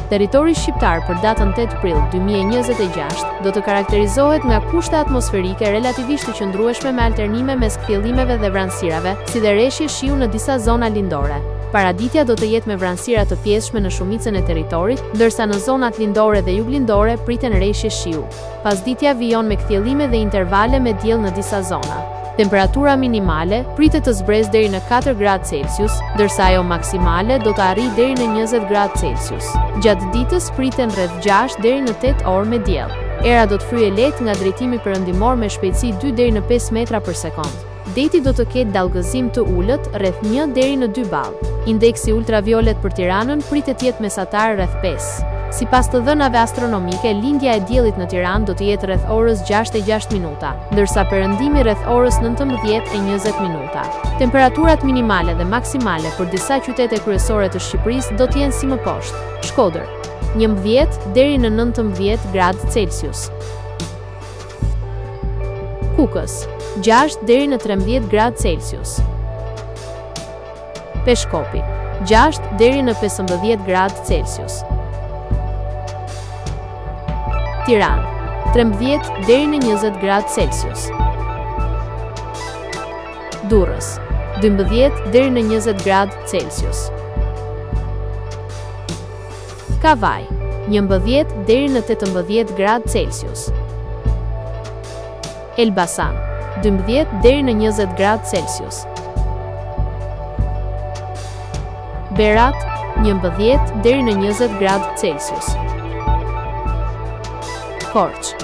Territori shqiptar për datën 8 prill 2026 do të karakterizohet nga kushte atmosferike relativisht të qëndrueshme me alternime mes kthjellimeve dhe vranësirave, si dhe rreshje shiu në disa zona lindore. Paraditja do të jetë me vranësira të pjesshme në shumicën e territorit, ndërsa në zonat lindore dhe juglindore priten rreshje shiu. Pasditja vijon me kthjellime dhe intervale me diell në disa zona. Temperatura minimale pritet të zbresë deri në 4 gradë Celsius, ndërsa ajo maksimale do të arrijë deri në 20 gradë Celsius. Gjatë ditës priten rreth 6 deri në 8 orë me diell. Era do të fryejë lehtë nga drejtimi perëndimor me shpejtësi 2 deri në 5 metra për sekond. Deti do të ketë dallgëzim të ulët rreth 1 deri në 2 ballë. Indeksi ultraviolet për Tiranën pritet të jetë mesatar rreth 5. Sipas të dhënave astronomike, lindja e diellit në Tiranë do të jetë rreth orës 6:06 minuta, ndërsa perëndimi rreth orës 19:20 minuta. Temperaturat minimale dhe maksimale për disa qytete kryesore të Shqipërisë do të jenë si më poshtë: Shkodër, 11 deri në 19 gradë Celsius; Kukës, 6 deri në 13 gradë Celsius; Peshkopi, 6 deri në 15 gradë Celsius; Tiranë, 13 deri në 20 gradë Celsius; Durrës, 12 deri në 20 gradë Celsius; Kavaj, 11 deri në 18 gradë Celsius; Elbasan, 12 deri në 20 gradë Celsius; Berat, 11 deri në 20 gradë Celsius; Korç,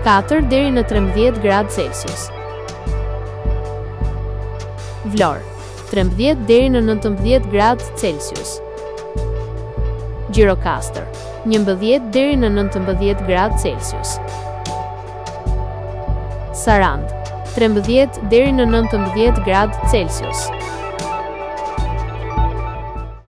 4 deri në 13 gradë Celsius; Vlorë, 13 deri në 19 gradë Celsius; Gjirokastër, 11 deri në 19 gradë Celsius; Sarandë, 13 deri në 19 gradë Celsius;